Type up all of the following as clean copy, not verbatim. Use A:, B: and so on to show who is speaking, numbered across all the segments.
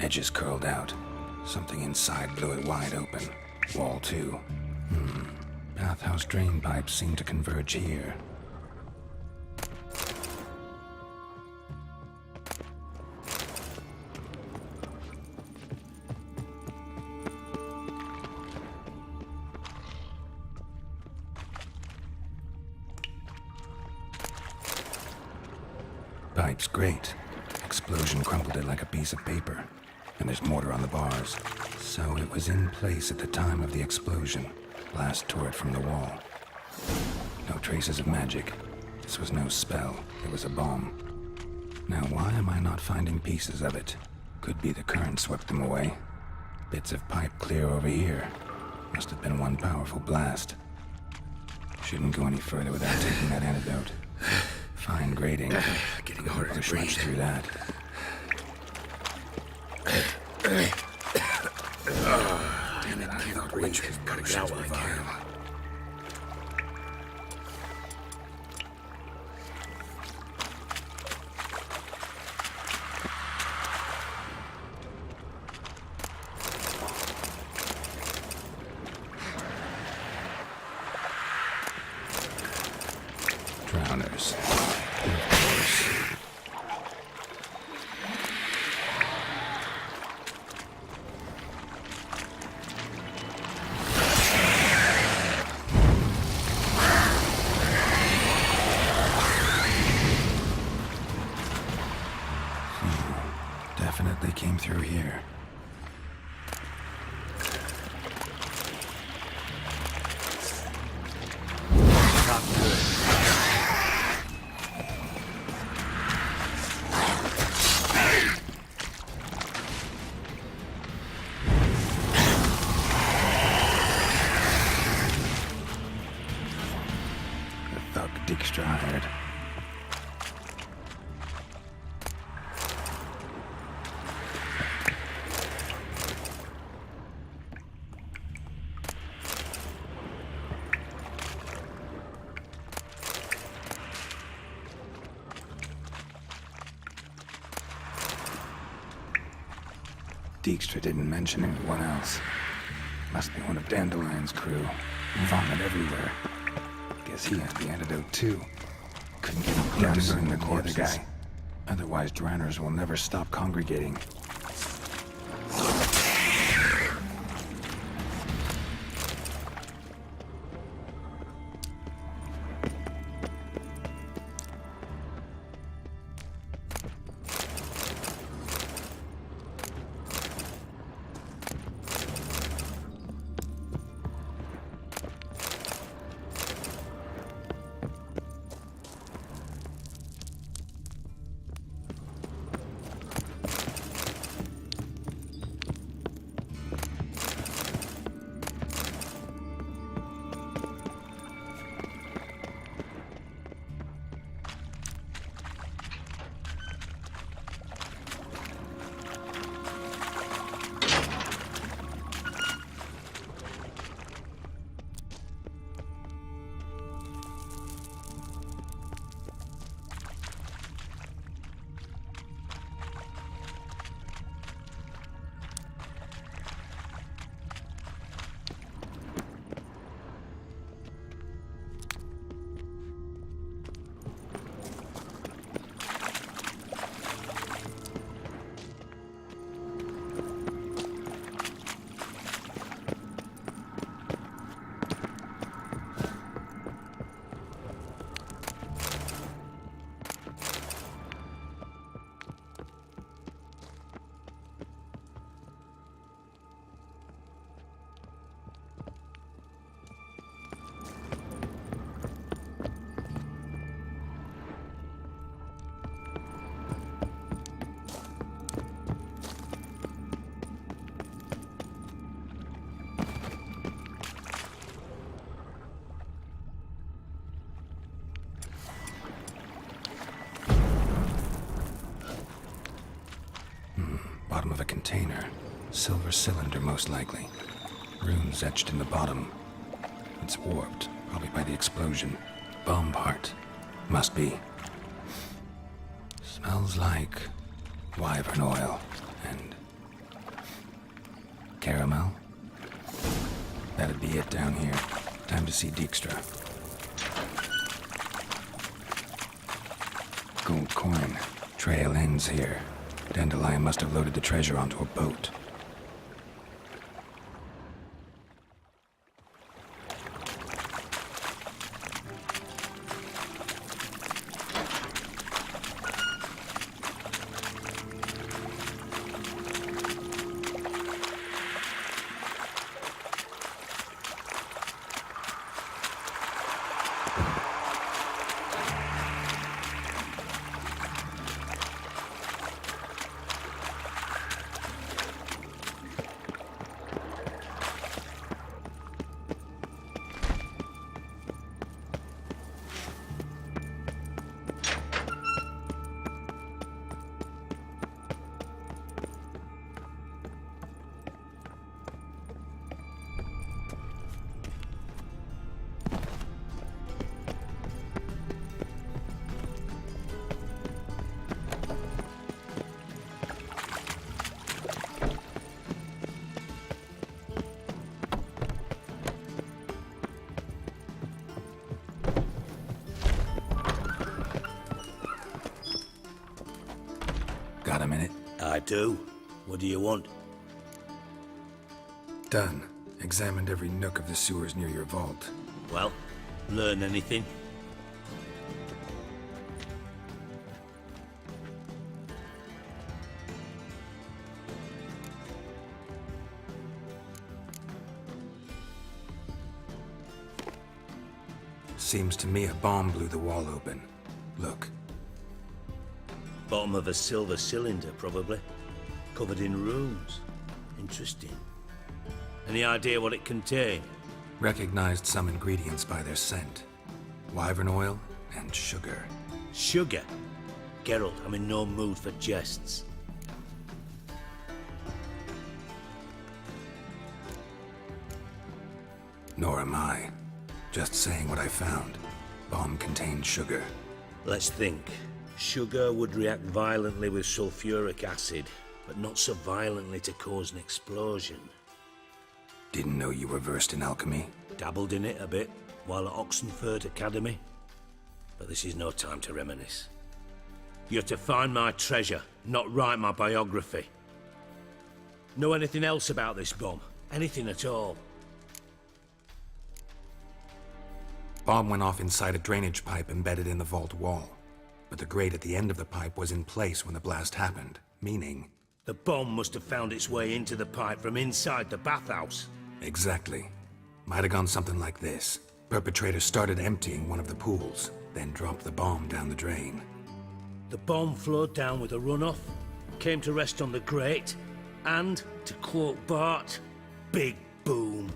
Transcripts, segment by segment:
A: Edges curled out. Something inside blew it wide open. Wall too. Bathhouse drain pipes seem to converge here. Pipes great. Explosion crumpled it like a piece of paper. And there's mortar on the bars. So it was in place at the time of the explosion. Blast tore it from the wall. No traces of magic. This was no spell. It was a bomb. Now why am I not finding pieces of it? Could be the current swept them away. Bits of pipe clear over here. Must have been one powerful blast. Shouldn't go any further without taking that antidote. Fine grading.
B: Getting harder to
A: Push
B: breathe.
A: much through that.
B: Damn it, I can't breathe. Gotta get out while I can.
A: Drowners. Of course. Definitely came through here.
B: Not good.
A: The thug Dijkstra hired. Dijkstra didn't mention anyone else. Must be one of Dandelion's crew. Vomit everywhere. Guess he had the antidote too. Couldn't get him down to burn the other guy. Otherwise, drowners will never stop congregating. Bottom of a container. Silver cylinder, most likely. Runes etched in the bottom. It's warped, probably by the explosion. Bomb part. Must be. Smells like wyvern oil and Caramel? That'd be it down here. Time to see Dijkstra. Gold coin. Trail ends here. Dandelion must have loaded the treasure onto a boat. Got a minute?
C: I do. What do you want?
A: Done. Examined every nook of the sewers near your vault.
C: Well, learn anything?
A: Seems to me a bomb blew the wall open. Look.
C: Bottom of a silver cylinder, probably. Covered in runes. Interesting. Any idea what it contained?
A: Recognized some ingredients by their scent. Wyvern oil and sugar.
C: Sugar? Geralt, I'm in no mood for jests.
A: Nor am I. Just saying what I found. Bomb contained sugar.
C: Let's think. Sugar would react violently with sulfuric acid, but not so violently to cause an explosion.
A: Didn't know you were versed in alchemy.
C: Dabbled in it a bit while at Oxenford Academy. But this is no time to reminisce. You're to find my treasure, not write my biography. Know anything else about this bomb? Anything at all?
A: Bomb went off inside a drainage pipe embedded in the vault wall. But the grate at the end of the pipe was in place when the blast happened, meaning...
C: The bomb must have found its way into the pipe from inside the bathhouse.
A: Exactly. Might have gone something like this. Perpetrator started emptying one of the pools, then dropped the bomb down the drain.
C: The bomb flowed down with a runoff, came to rest on the grate, and, to quote Bart, big boom.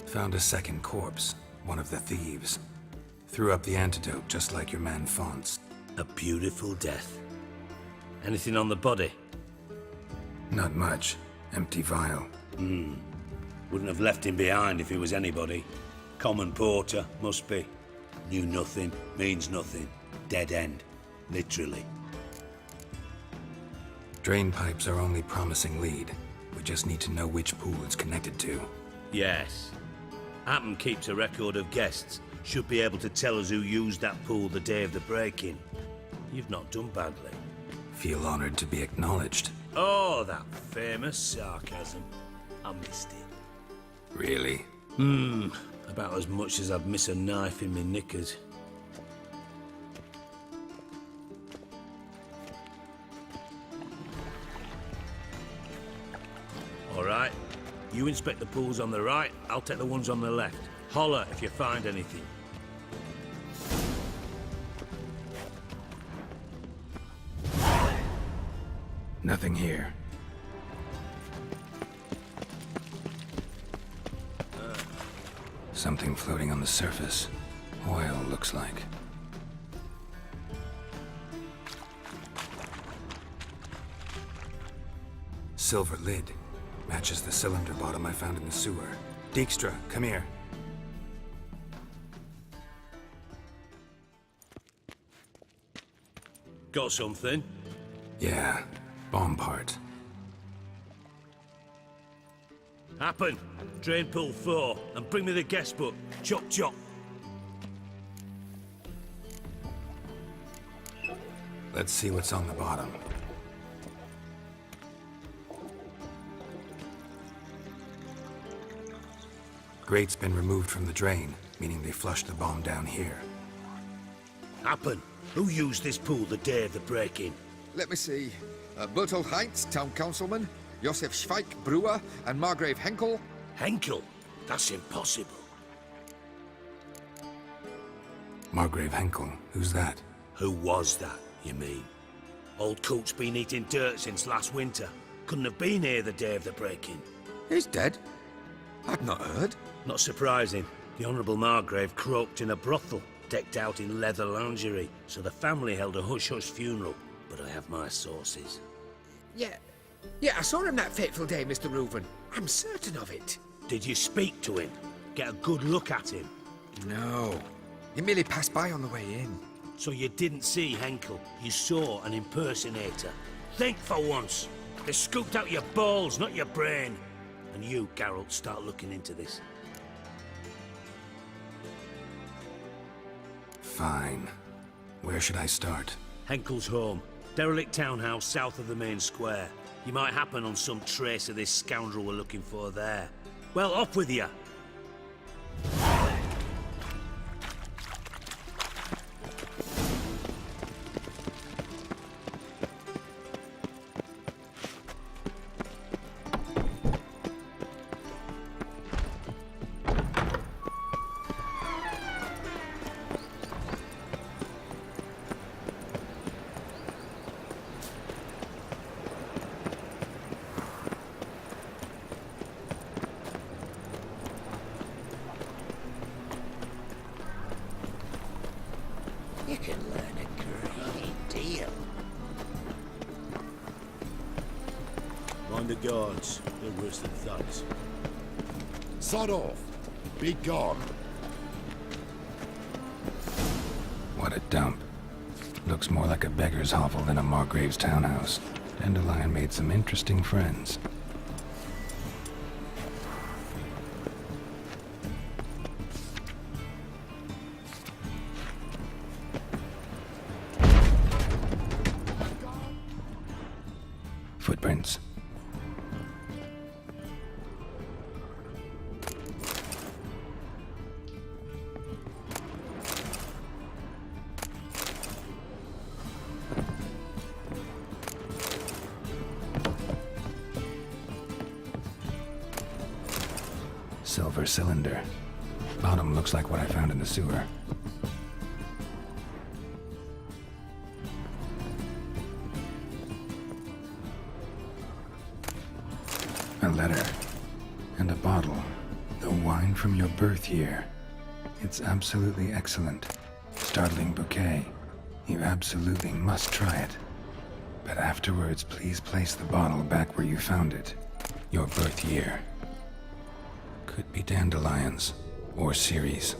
A: Found a second corpse, one of the thieves. Threw up the antidote just like your man Fonts.
C: A beautiful death. Anything on the body?
A: Not much. Empty vial.
C: Wouldn't have left him behind if he was anybody. Common porter, must be. Knew nothing, means nothing. Dead end. Literally.
A: Drain pipes are only promising lead. We just need to know which pool it's connected to.
C: Yes. Happen keeps a record of guests. Should be able to tell us who used that pool the day of the break-in. You've not done badly.
A: Feel honored to be acknowledged.
C: Oh, that famous sarcasm. I missed it.
A: Really?
C: About as much as I'd miss a knife in me knickers. All right. You inspect the pools on the right, I'll take the ones on the left. Holler if you find anything.
A: Nothing here. Something floating on the surface. Oil, looks like. Silver lid. Matches the cylinder bottom I found in the sewer. Dijkstra, come here.
C: Got something?
A: Yeah, bomb part.
C: Happen. Drain pool 4, and bring me the guest book. Chop chop.
A: Let's see what's on the bottom. Grate's been removed from the drain, meaning they flushed the bomb down here.
C: Happen. Who used this pool the day of the break-in?
D: Let me see. Bertolt Heinz, town councilman, Josef Schweik, brewer, and Margrave Henkel.
C: Henkel? That's impossible.
A: Margrave Henkel, who's that?
C: Who was that, you mean? Old Coot's been eating dirt since last winter. Couldn't have been here the day of the break-in.
D: He's dead? I'd not heard.
C: Not surprising. The Honourable Margrave croaked in a brothel, decked out in leather lingerie, so the family held a hush-hush funeral. But I have my sources.
E: Yeah, I saw him that fateful day, Mr. Reuven. I'm certain of it.
C: Did you speak to him? Get a good look at him?
D: No. He merely passed by on the way in.
C: So you didn't see Henkel, you saw an impersonator. Think for once. They scooped out your balls, not your brain. And you, Geralt, start looking into this.
A: Fine. Where should I start?
C: Henkel's home. Derelict townhouse south of the main square. You might happen on some trace of this scoundrel we're looking for there. Well, off with you.
B: You can learn a great deal.
C: Mind the guards. They're worse than thugs.
B: Sod off. Be gone.
A: What a dump. Looks more like a beggar's hovel than a Margrave's townhouse. Dandelion made some interesting friends. Footprints. Silver cylinder. Bottom looks like what I found in the sewer. A letter. And a bottle. The wine from your birth year. It's absolutely excellent. Startling bouquet. You absolutely must try it. But afterwards, please place the bottle back where you found it. Your birth year. Could be dandelions. Or Ceres.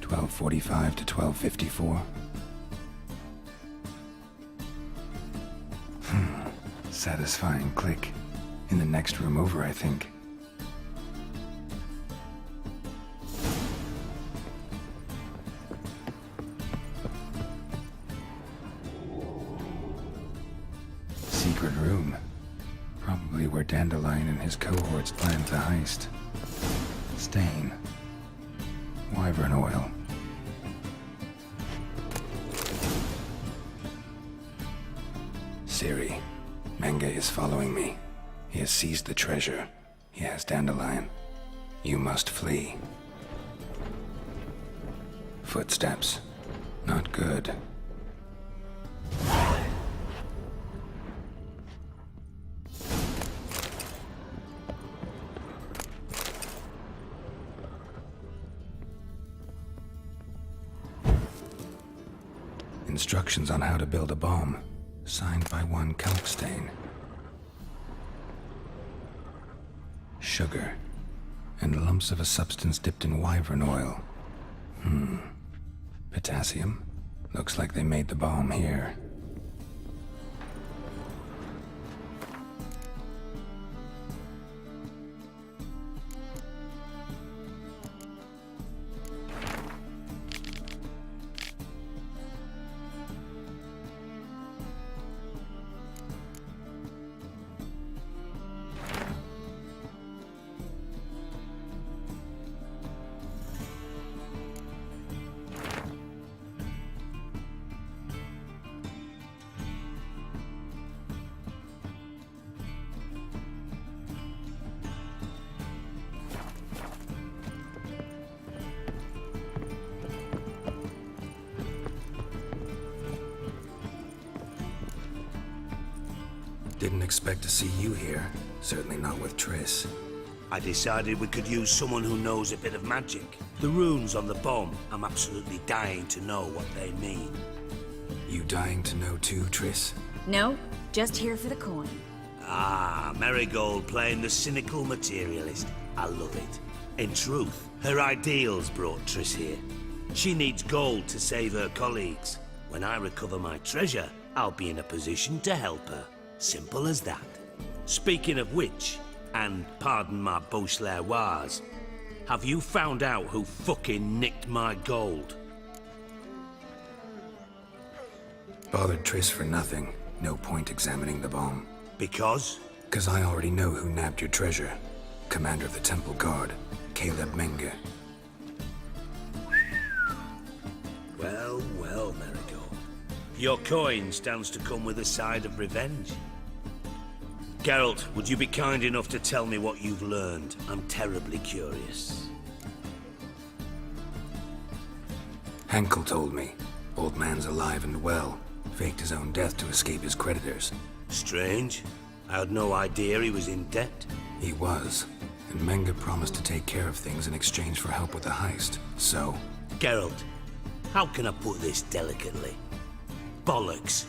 A: $12:45 to $12:54. Satisfying click. In the next room over, I think. Secret room. Probably where Dandelion and his cohorts planned the heist. Stain. Wyvern oil. Ciri. Menge is following me. He has seized the treasure. He has Dandelion. You must flee. Footsteps. Not good. Instructions on how to build a bomb. Signed by one Kalkstain. sugar, and lumps of a substance dipped in wyvern oil. Potassium? Looks like they made the bomb here. Didn't expect to see you here. Certainly not with Triss.
C: I decided we could use someone who knows a bit of magic. The runes on the bomb, I'm absolutely dying to know what they mean.
A: You dying to know too, Triss?
F: No, just here for the coin.
C: Ah, Marigold playing the cynical materialist. I love it. In truth, her ideals brought Triss here. She needs gold to save her colleagues. When I recover my treasure, I'll be in a position to help her. Simple as that. Speaking of which, and pardon my Beauclervois, have you found out who fucking nicked my gold?
A: Bothered Triss for nothing. No point examining the bomb.
C: Because?
A: 'Cause I already know who nabbed your treasure. Commander of the Temple Guard, Caleb Menge.
C: Well, well, Marigold. Your coin stands to come with a side of revenge. Geralt, would you be kind enough to tell me what you've learned? I'm terribly curious.
A: Henkel told me. Old man's alive and well. Faked his own death to escape his creditors.
C: Strange. I had no idea he was in debt.
A: He was. And Menge promised to take care of things in exchange for help with the heist. So...
C: Geralt, how can I put this delicately? Bollocks.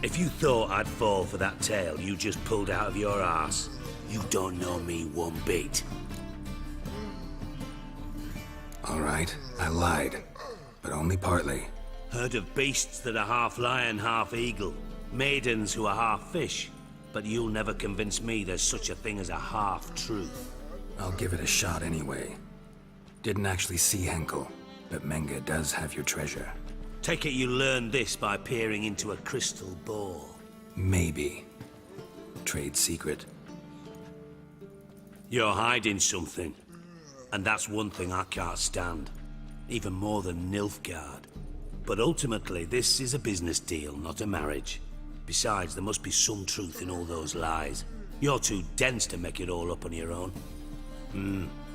C: If you thought I'd fall for that tale you just pulled out of your arse, you don't know me one bit.
A: Alright, I lied. But only partly.
C: Heard of beasts that are half lion, half eagle. Maidens who are half fish. But you'll never convince me there's such a thing as a half-truth.
A: I'll give it a shot anyway. Didn't actually see Henkel, but Menge does have your treasure.
C: Take it you learned this by peering into a crystal ball.
A: Maybe. Trade secret.
C: You're hiding something. And that's one thing I can't stand. Even more than Nilfgaard. But ultimately, this is a business deal, not a marriage. Besides, there must be some truth in all those lies. You're too dense to make it all up on your own.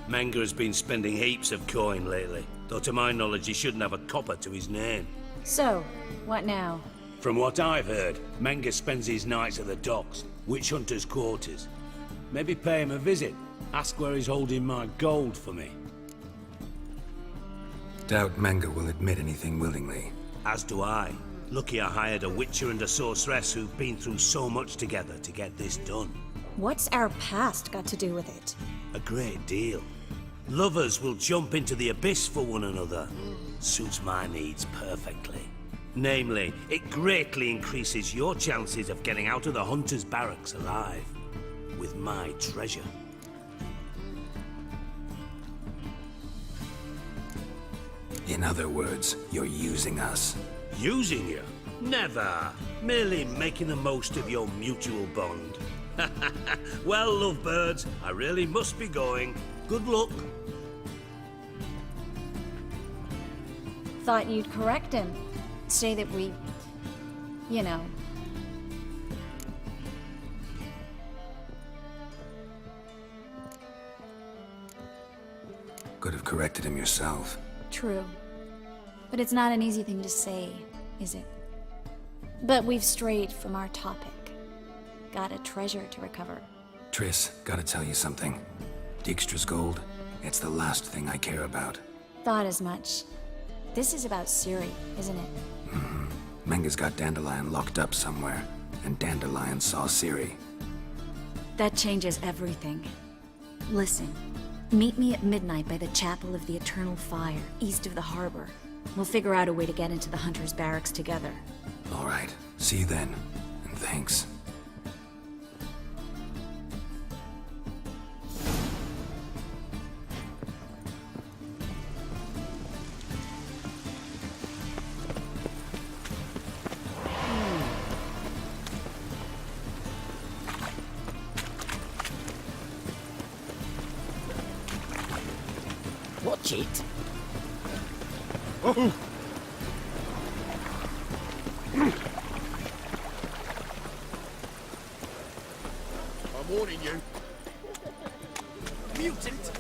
C: Menge has been spending heaps of coin lately. Though to my knowledge, he shouldn't have a copper to his name.
F: So, what now?
C: From what I've heard, Menge spends his nights at the docks, witch hunters' quarters. Maybe pay him a visit. Ask where he's holding my gold for me.
A: Doubt Menge will admit anything willingly.
C: As do I. Lucky I hired a witcher and a sorceress who've been through so much together to get this done.
F: What's our past got to do with it?
C: A great deal. Lovers will jump into the abyss for one another. Suits my needs perfectly. Namely, it greatly increases your chances of getting out of the hunter's barracks alive. With my treasure.
A: In other words, you're using us.
C: Using you? Never. Merely making the most of your mutual bond. Well, lovebirds, I really must be going. Good luck.
F: Thought you'd correct him. Say that we... you know...
A: Could have corrected him yourself.
F: True. But it's not an easy thing to say, is it? But we've strayed from our topic. Got a treasure to recover.
A: Triss, gotta tell you something. Dijkstra's gold, it's the last thing I care about.
F: Thought as much. This is about Ciri, isn't it?
A: Menge's got Dandelion locked up somewhere, and Dandelion saw Ciri.
F: That changes everything. Listen, meet me at midnight by the Chapel of the Eternal Fire, east of the harbor. We'll figure out a way to get into the Hunter's barracks together.
A: All right. See you then. And thanks.
E: Watch it.
B: Oh! I'm warning you.
E: Mutant!